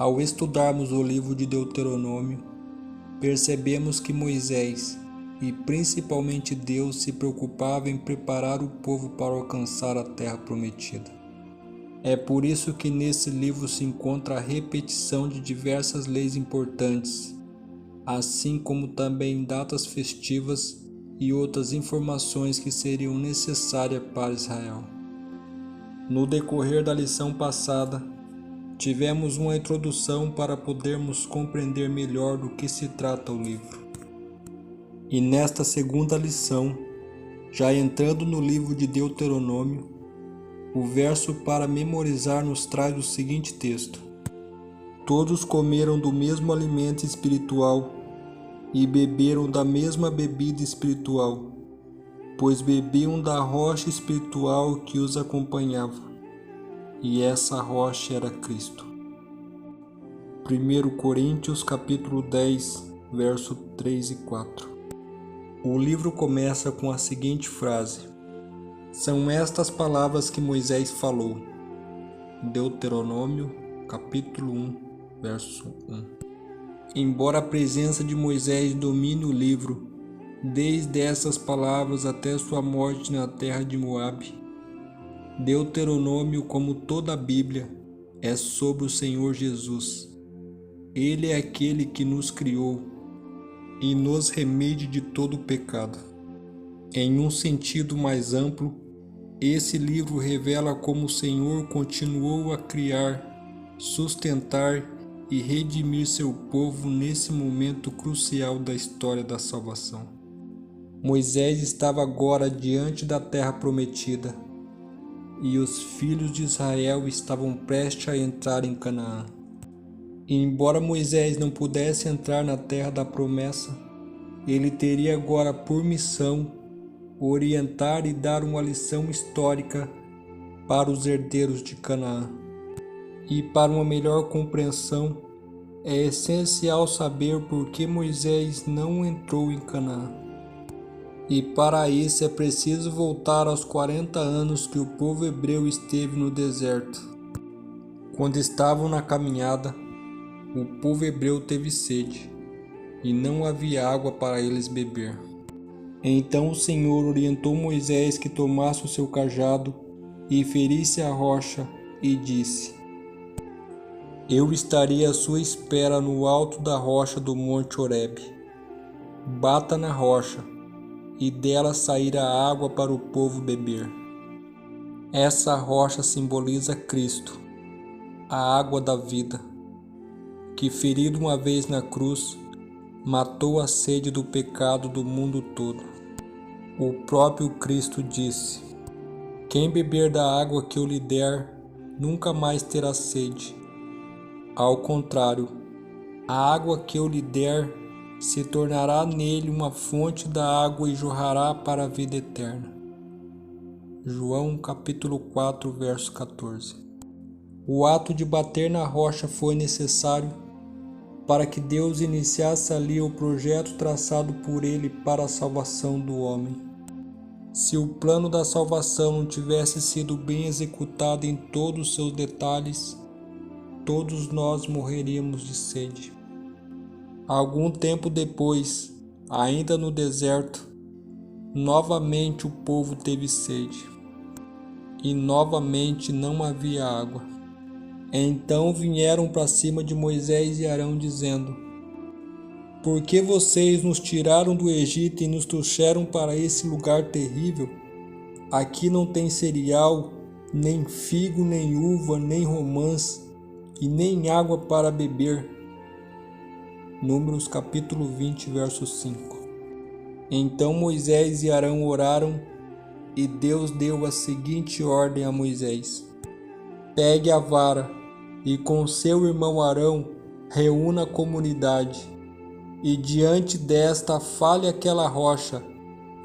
Ao estudarmos o livro de Deuteronômio, percebemos que Moisés, e principalmente Deus, se preocupava em preparar o povo para alcançar a terra prometida. É por isso que nesse livro se encontra a repetição de diversas leis importantes, assim como também datas festivas e outras informações que seriam necessárias para Israel. No decorrer da lição passada, tivemos uma introdução para podermos compreender melhor do que se trata o livro. E nesta segunda lição, já entrando no livro de Deuteronômio, o verso para memorizar nos traz o seguinte texto: Todos comeram do mesmo alimento espiritual e beberam da mesma bebida espiritual, pois bebiam da rocha espiritual que os acompanhava, e essa rocha era Cristo. 1 Coríntios capítulo 10, verso 3 e 4. O livro começa com a seguinte frase: São estas palavras que Moisés falou. Deuteronômio capítulo 1, verso 1. Embora a presença de Moisés domine o livro, desde essas palavras até sua morte na terra de Moabe, Deuteronômio, como toda a Bíblia, é sobre o Senhor Jesus. Ele é aquele que nos criou e nos remide de todo o pecado. Em um sentido mais amplo, esse livro revela como o Senhor continuou a criar, sustentar e redimir seu povo nesse momento crucial da história da salvação. Moisés estava agora diante da terra prometida, e os filhos de Israel estavam prestes a entrar em Canaã. E embora Moisés não pudesse entrar na terra da promessa, ele teria agora por missão orientar e dar uma lição histórica para os herdeiros de Canaã. E para uma melhor compreensão, é essencial saber por que Moisés não entrou em Canaã. E para isso é preciso voltar aos 40 anos que o povo hebreu esteve no deserto. Quando estavam na caminhada, o povo hebreu teve sede, e não havia água para eles beber. Então o Senhor orientou Moisés que tomasse o seu cajado e ferisse a rocha, e disse: Eu estarei à sua espera no alto da rocha do monte Horebe. Bata na rocha, e dela sairá água para o povo beber. Essa rocha simboliza Cristo, a água da vida, que, ferido uma vez na cruz, matou a sede do pecado do mundo todo. O próprio Cristo disse: Quem beber da água que eu lhe der, nunca mais terá sede. Ao contrário, a água que eu lhe der se tornará nele uma fonte da água e jorrará para a vida eterna. João capítulo 4, verso 14. O ato de bater na rocha foi necessário para que Deus iniciasse ali o projeto traçado por ele para a salvação do homem. Se o plano da salvação não tivesse sido bem executado em todos os seus detalhes, todos nós morreríamos de sede. Algum tempo depois, ainda no deserto, novamente o povo teve sede, e novamente não havia água. Então vieram para cima de Moisés e Arão, dizendo: Por que vocês nos tiraram do Egito e nos trouxeram para esse lugar terrível? Aqui não tem cereal, nem figo, nem uva, nem romãs, e nem água para beber. Números capítulo 20, verso 5. Então Moisés e Arão oraram, e Deus deu a seguinte ordem a Moisés: Pegue a vara, e com seu irmão Arão reúna a comunidade, e diante desta fale aquela rocha,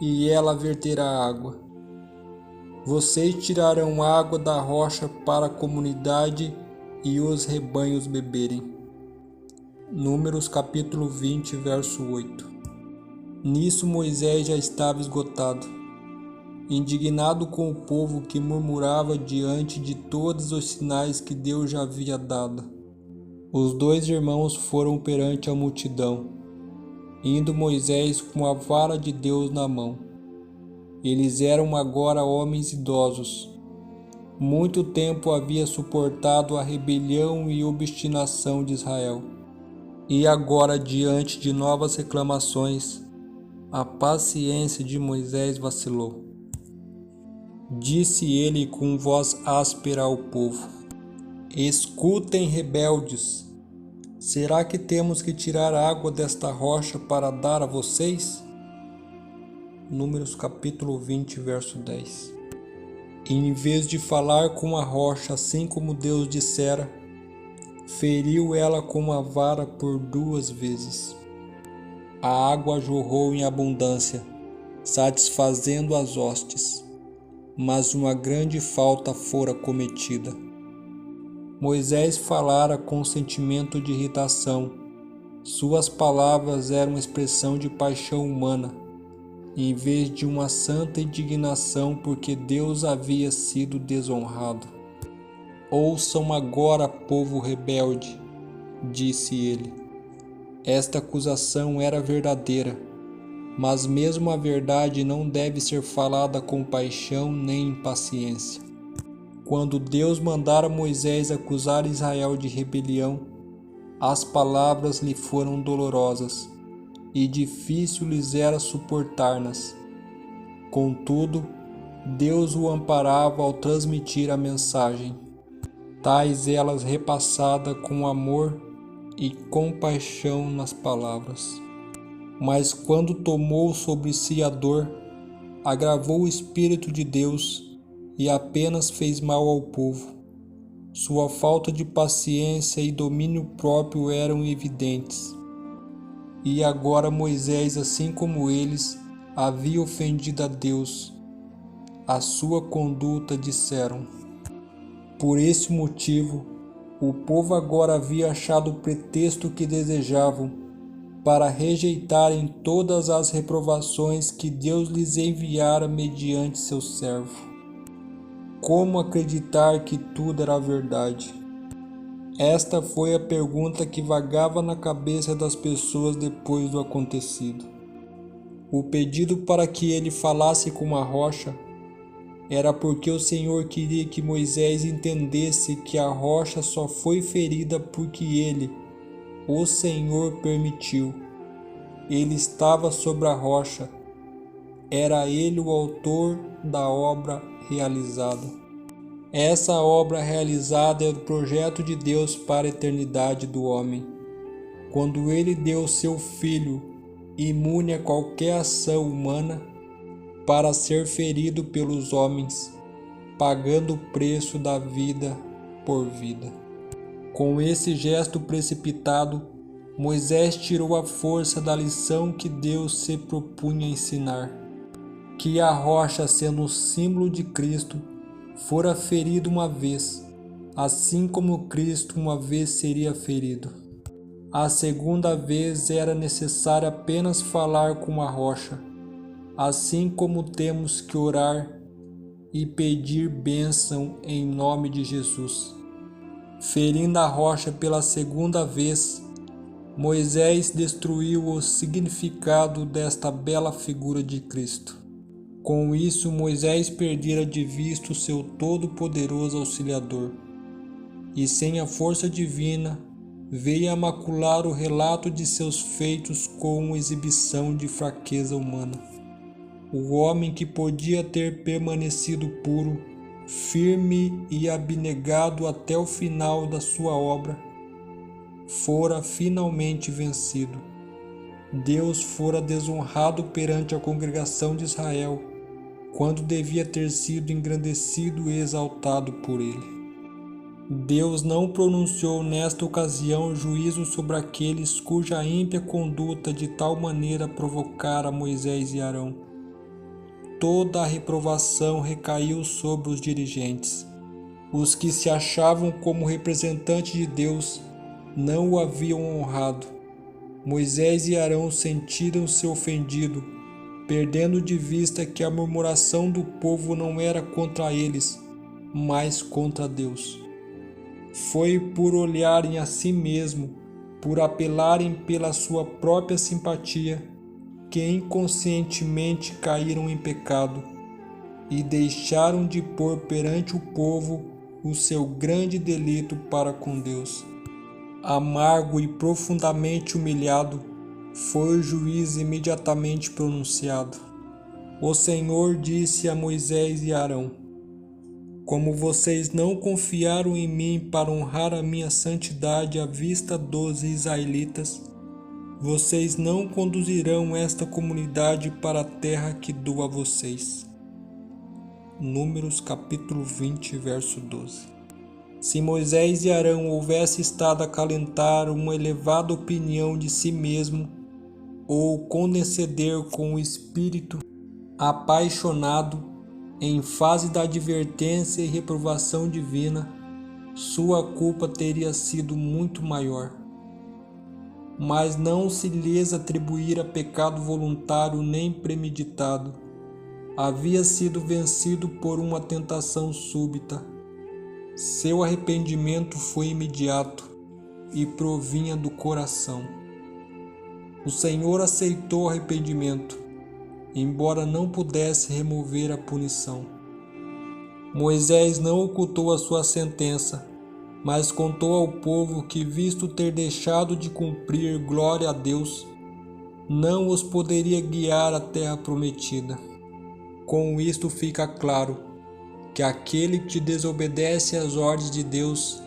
e ela verterá água. Vocês tirarão água da rocha para a comunidade e os rebanhos beberem. Números capítulo 20, verso 8. Nisso Moisés já estava esgotado, indignado com o povo que murmurava diante de todos os sinais que Deus já havia dado. Os 2 irmãos foram perante a multidão, indo Moisés com a vara de Deus na mão. Eles eram agora homens idosos. Muito tempo havia suportado a rebelião e obstinação de Israel. E agora, diante de novas reclamações, a paciência de Moisés vacilou. Disse ele com voz áspera ao povo: Escutem, rebeldes, será que temos que tirar água desta rocha para dar a vocês? Números capítulo 20, verso 10. E em vez de falar com a rocha assim como Deus dissera, feriu ela com a vara por 2 vezes. A água jorrou em abundância, satisfazendo as hostes, mas uma grande falta fora cometida. Moisés falara com sentimento de irritação. Suas palavras eram expressão de paixão humana, em vez de uma santa indignação porque Deus havia sido desonrado. Ouçam agora, povo rebelde, disse ele. Esta acusação era verdadeira, mas mesmo a verdade não deve ser falada com paixão nem impaciência. Quando Deus mandara Moisés acusar Israel de rebelião, as palavras lhe foram dolorosas, e difícil lhes era suportar-nas. Contudo, Deus o amparava ao transmitir a mensagem, tais elas repassada com amor e compaixão nas palavras. Mas quando tomou sobre si a dor, agravou o Espírito de Deus e apenas fez mal ao povo. Sua falta de paciência e domínio próprio eram evidentes. E agora Moisés, assim como eles, havia ofendido a Deus. A sua conduta disseram. Por esse motivo, o povo agora havia achado o pretexto que desejavam para rejeitarem todas as reprovações que Deus lhes enviara mediante seu servo. Como acreditar que tudo era verdade? Esta foi a pergunta que vagava na cabeça das pessoas depois do acontecido. O pedido para que ele falasse com a rocha era porque o Senhor queria que Moisés entendesse que a rocha só foi ferida porque ele, o Senhor, permitiu. Ele estava sobre a rocha. Era ele o autor da obra realizada. Essa obra realizada é o projeto de Deus para a eternidade do homem. Quando ele deu seu Filho, imune a qualquer ação humana, para ser ferido pelos homens, pagando o preço da vida por vida. Com esse gesto precipitado, Moisés tirou a força da lição que Deus se propunha ensinar, que a rocha, sendo um símbolo de Cristo, fora ferido uma vez, assim como Cristo uma vez seria ferido. A segunda vez era necessário apenas falar com a rocha, assim como temos que orar e pedir bênção em nome de Jesus. Ferindo a rocha pela segunda vez, Moisés destruiu o significado desta bela figura de Cristo. Com isso, Moisés perdera de vista o seu todo-poderoso auxiliador, e sem a força divina, veio a macular o relato de seus feitos com uma exibição de fraqueza humana. O homem que podia ter permanecido puro, firme e abnegado até o final da sua obra, fora finalmente vencido. Deus fora desonrado perante a congregação de Israel, quando devia ter sido engrandecido e exaltado por ele. Deus não pronunciou nesta ocasião juízo sobre aqueles cuja ímpia conduta de tal maneira provocara Moisés e Arão. Toda a reprovação recaiu sobre os dirigentes. Os que se achavam como representantes de Deus não o haviam honrado. Moisés e Arão sentiram-se ofendidos, perdendo de vista que a murmuração do povo não era contra eles, mas contra Deus. Foi por olharem a si mesmo, por apelarem pela sua própria simpatia, que inconscientemente caíram em pecado e deixaram de pôr perante o povo o seu grande delito para com Deus. Amargo e profundamente humilhado, foi o juízo imediatamente pronunciado. O Senhor disse a Moisés e Arão: como vocês não confiaram em mim para honrar a minha santidade à vista dos israelitas, vocês não conduzirão esta comunidade para a terra que dou a vocês. Números capítulo 20, verso 12. Se Moisés e Arão houvessem estado a acalentar uma elevada opinião de si mesmo, ou condescender com o espírito apaixonado em fase da advertência e reprovação divina, sua culpa teria sido muito maior. Mas não se lhes atribuíra pecado voluntário nem premeditado. Havia sido vencido por uma tentação súbita. Seu arrependimento foi imediato e provinha do coração. O Senhor aceitou o arrependimento, embora não pudesse remover a punição. Moisés não ocultou a sua sentença, mas contou ao povo que, visto ter deixado de cumprir glória a Deus, não os poderia guiar à terra prometida. Com isto fica claro que aquele que desobedece às ordens de Deus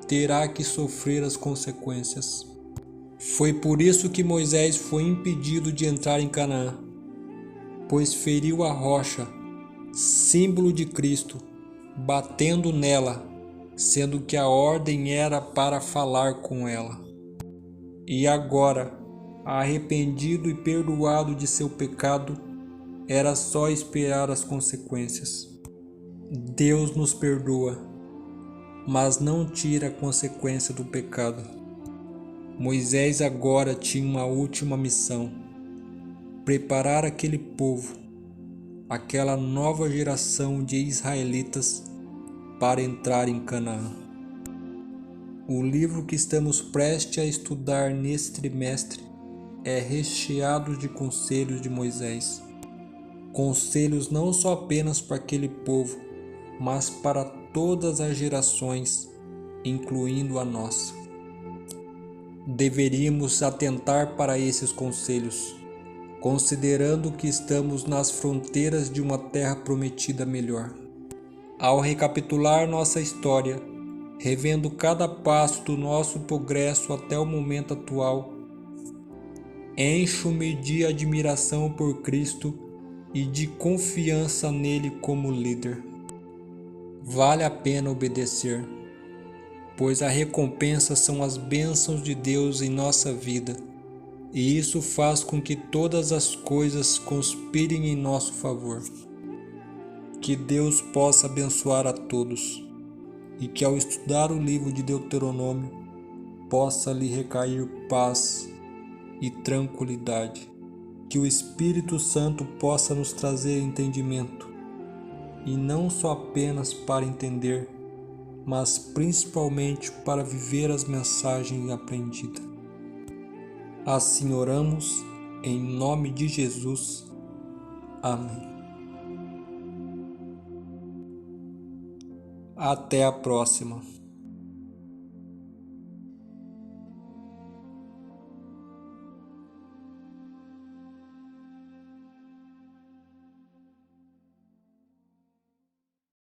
terá que sofrer as consequências. Foi por isso que Moisés foi impedido de entrar em Canaã, pois feriu a rocha, símbolo de Cristo, batendo nela, sendo que a ordem era para falar com ela. E agora, arrependido e perdoado de seu pecado, era só esperar as consequências. Deus nos perdoa, mas não tira a consequência do pecado. Moisés agora tinha uma última missão: preparar aquele povo, aquela nova geração de israelitas, para entrar em Canaã. O livro que estamos prestes a estudar nesse trimestre é recheado de conselhos de Moisés. Conselhos não só apenas para aquele povo, mas para todas as gerações, incluindo a nossa. Deveríamos atentar para esses conselhos, considerando que estamos nas fronteiras de uma terra prometida melhor. Ao recapitular nossa história, revendo cada passo do nosso progresso até o momento atual, encho-me de admiração por Cristo e de confiança nele como líder. Vale a pena obedecer, pois a recompensa são as bênçãos de Deus em nossa vida, e isso faz com que todas as coisas conspirem em nosso favor. Que Deus possa abençoar a todos, e que ao estudar o livro de Deuteronômio possa lhe recair paz e tranquilidade. Que o Espírito Santo possa nos trazer entendimento, e não só apenas para entender, mas principalmente para viver as mensagens aprendidas. Assim oramos, em nome de Jesus. Amém. Até a próxima.